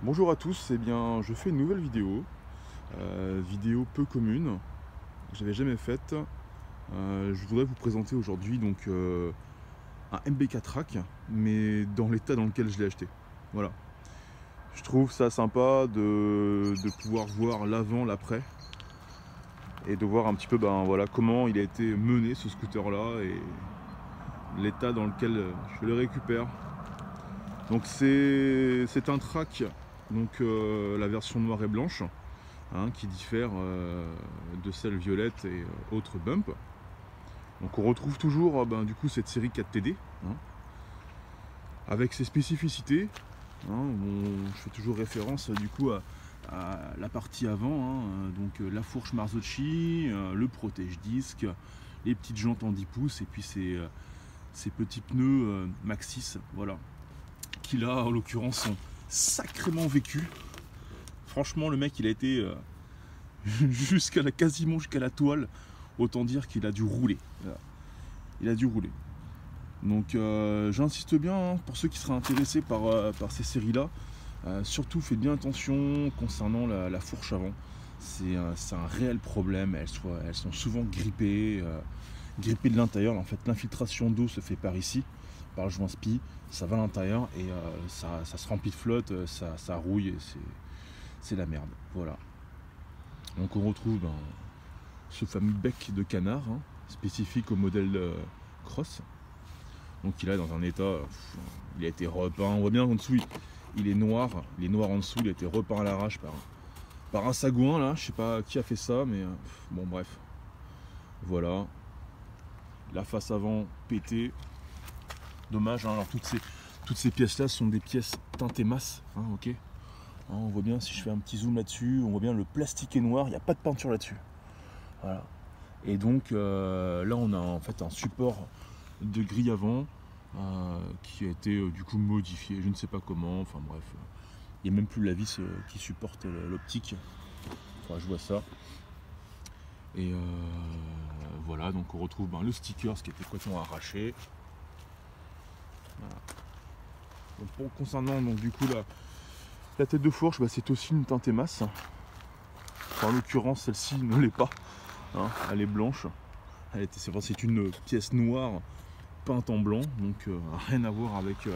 Bonjour à tous, eh bien je fais une nouvelle vidéo, vidéo peu commune, que j'avais jamais faite. Je voudrais vous présenter aujourd'hui donc un MB4 rack, mais dans l'état dans lequel je l'ai acheté. Voilà. Je trouve ça sympa de pouvoir voir l'avant, l'après, et de voir un petit peu voilà, comment il a été mené ce scooter là et l'état dans lequel je le récupère. Donc c'est un track, donc la version noire et blanche, hein, qui diffère de celle violette et autres bump. Donc on retrouve toujours du coup cette série 4TD, hein, avec ses spécificités. Hein, je fais toujours référence du coup à la partie avant, hein, donc la fourche Marzocchi, le protège-disque, les petites jantes en 10 pouces et puis ces petits pneus Maxxis, voilà, qui là en l'occurrence sont sacrément vécus. Franchement le mec il a été quasiment jusqu'à la toile, autant dire qu'il a dû rouler. Il a dû rouler. Donc j'insiste bien, hein, pour ceux qui seraient intéressés par ces séries là, surtout faites bien attention concernant la fourche avant. C'est un réel problème, elles sont souvent grippées de l'intérieur. En fait l'infiltration d'eau se fait par ici, par le joint spi, ça va à l'intérieur et ça se remplit de flotte, ça rouille et c'est la merde. Voilà. Donc on retrouve ce fameux bec de canard, hein, spécifique au modèle Cross. Donc il est dans un état, il a été repeint, on voit bien en dessous il est noir en dessous, il a été repeint à l'arrache par un sagouin là, je sais pas qui a fait ça, mais bon bref. Voilà. La face avant pétée. Dommage, hein, alors toutes ces pièces là sont des pièces teintées masse, hein, ok. On voit bien, si je fais un petit zoom là-dessus, on voit bien le plastique est noir, il n'y a pas de peinture là-dessus. Voilà. Et donc là on a en fait un support de grille avant qui a été du coup modifié, je ne sais pas comment, enfin bref. Il n'y a même plus la vis qui supporte l'optique. Enfin, je vois ça. Et voilà, donc on retrouve le sticker, ce qui était complètement arraché. Voilà. Donc concernant donc du coup la tête de fourche, c'est aussi une teintée masse. Enfin, en l'occurrence celle-ci ne l'est pas, hein, elle est blanche. C'est une pièce noire peinte en blanc, donc rien à voir avec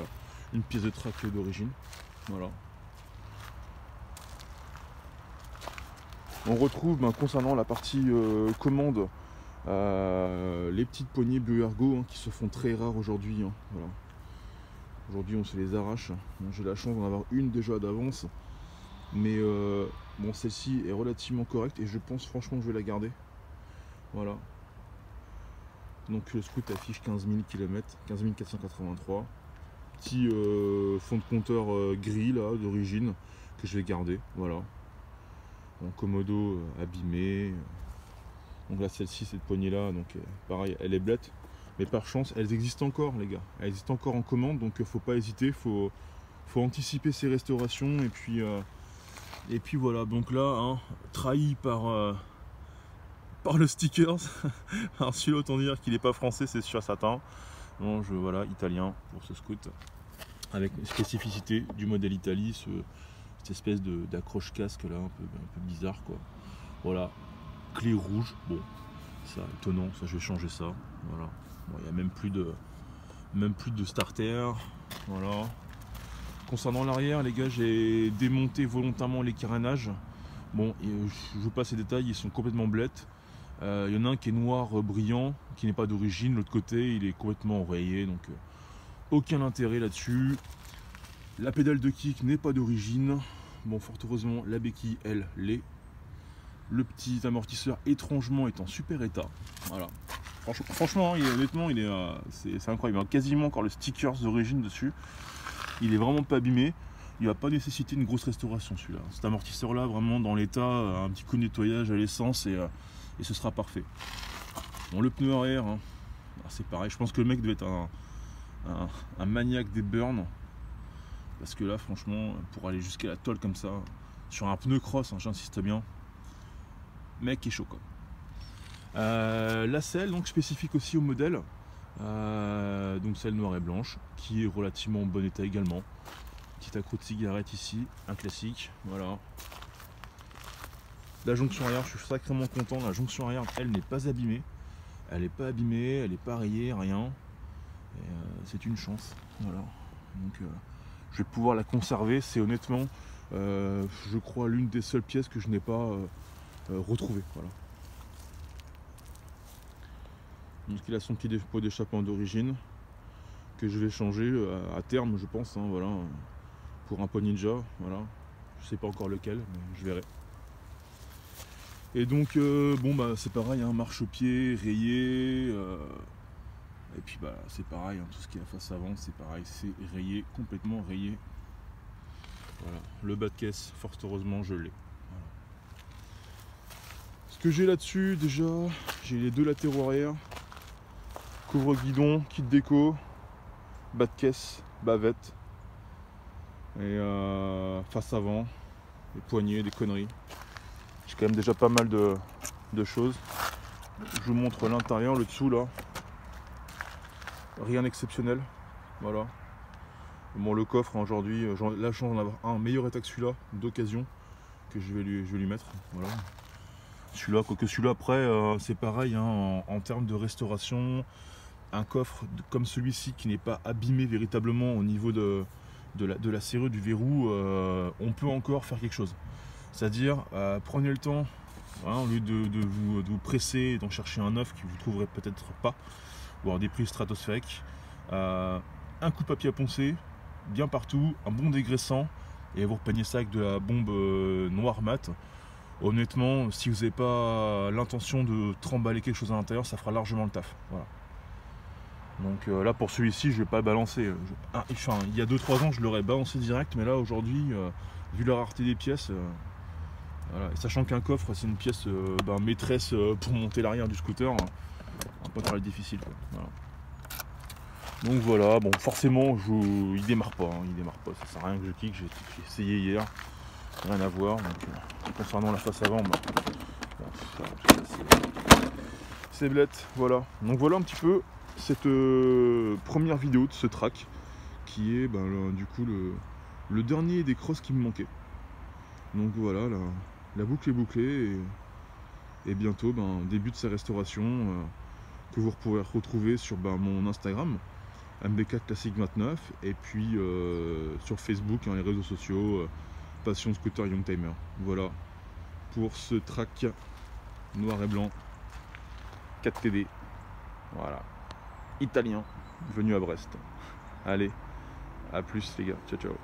une pièce de track d'origine. Voilà. On retrouve concernant la partie commande les petites poignées Blue Ergo, hein, qui se font très rares aujourd'hui. Hein, voilà. Aujourd'hui on se les arrache. Bon, j'ai la chance d'en avoir une déjà d'avance, mais bon, celle-ci est relativement correcte et je pense franchement que je vais la garder. Voilà. Donc le scoot affiche 15 000 km, 15 483. Petit fond de compteur gris là d'origine que je vais garder. Voilà. En Komodo abîmé. Donc là celle-ci, cette poignée là, donc pareil, elle est blette. Mais par chance, elles existent encore les gars. Elles existent encore en commande, donc faut pas hésiter, faut anticiper ces restaurations et puis voilà. Donc là, hein, trahi par le stickers. Alors celui-là, autant dire qu'il n'est pas français, c'est sûr certain. Bon, voilà, italien pour ce scoot, avec une spécificité du modèle Italie, cette espèce d'accroche casque là, un peu bizarre quoi. Voilà, clé rouge, bon, ça étonnant, ça je vais changer ça. Voilà, bon, il n'y a même plus de starter. Voilà. Concernant l'arrière, les gars, j'ai démonté volontairement les carénages. Bon, je vous passe les détails, ils sont complètement blettes. Il y en a un qui est noir brillant, qui n'est pas d'origine. L'autre côté, il est complètement rayé, donc aucun intérêt là-dessus. La pédale de kick n'est pas d'origine. Bon, fort heureusement, la béquille, elle, l'est. Le petit amortisseur, étrangement, est en super état. Voilà. Franchement, honnêtement, c'est incroyable. Il y a quasiment encore le stickers d'origine dessus. Il est vraiment pas abîmé. Il va pas nécessiter une grosse restauration celui-là. Cet amortisseur là, vraiment dans l'état, un petit coup de nettoyage à l'essence et ce sera parfait. Bon, le pneu arrière, hein, c'est pareil. Je pense que le mec devait être un maniaque des burns. Parce que là, franchement, pour aller jusqu'à la tôle comme ça, sur un pneu cross, hein, j'insiste bien, mec est chaud quoi. La selle, donc spécifique aussi au modèle. Donc celle noire et blanche, qui est relativement en bon état également. Petit accro de cigarette ici, un classique, voilà. La jonction arrière, je suis sacrément content, la jonction arrière, elle n'est pas abîmée. Elle n'est pas abîmée, elle n'est pas rayée, rien. C'est une chance, voilà. Donc je vais pouvoir la conserver, c'est honnêtement, je crois, l'une des seules pièces que je n'ai pas retrouvée, voilà. Donc il a son petit pot d'échappement d'origine, que je vais changer à terme, je pense, hein, voilà, pour un pot Ninja, voilà. Je sais pas encore lequel, mais je verrai. Et donc bon bah c'est pareil, hein, marchepied rayé, et puis bah c'est pareil, hein, tout ce qui est la face avant c'est pareil, c'est rayé, complètement rayé. Voilà, le bas de caisse, fort heureusement je l'ai. Voilà. Ce que j'ai là-dessus déjà, j'ai les deux latéraux arrière, couvre guidon, kit déco, bas de caisse, bavette, et face avant, les poignées, des conneries. J'ai quand même déjà pas mal de choses. Je vous montre l'intérieur, le dessous là. Rien d'exceptionnel. Voilà. Bon, le coffre hein, aujourd'hui, j'ai la chance d'en avoir un meilleur état que celui-là, d'occasion, que je vais lui mettre. Voilà. Celui-là, quoique celui-là après, c'est pareil hein, en termes de restauration. Un coffre comme celui-ci qui n'est pas abîmé véritablement au niveau de la serrure du verrou, on peut encore faire quelque chose. C'est-à-dire, prenez le temps, hein, au lieu de vous presser et d'en chercher un neuf que vous ne trouverez peut-être pas, ou à des prix stratosphériques. Un coup de papier à poncer, bien partout, un bon dégraissant, et vous repeignez ça avec de la bombe noire mat. Honnêtement, si vous n'avez pas l'intention de tremballer quelque chose à l'intérieur, ça fera largement le taf. Voilà. Donc là pour celui-ci, je ne vais pas le balancer. Enfin, il y a 2-3 ans, je l'aurais balancé direct, mais là aujourd'hui, vu la rareté des pièces, voilà. Et sachant qu'un coffre, c'est une pièce maîtresse pour monter l'arrière du scooter, un peu très difficile. Quoi. Voilà. Donc voilà, bon, forcément, il démarre pas, hein, il démarre pas. Ça sert à rien que je kick. J'ai essayé hier, rien à voir. Donc, concernant la face avant, c'est blette, voilà. Donc voilà un petit peu cette première vidéo de ce track qui est du coup le dernier des crosses qui me manquait. Donc voilà, la boucle est bouclée et bientôt début de sa restauration que vous pourrez retrouver sur mon Instagram MB4 Classic 29 et puis sur Facebook et les réseaux sociaux Passion Scooter Youngtimer. Voilà pour ce track noir et blanc 4TD, voilà, italien, venu à Brest. Allez, à plus les gars, ciao ciao.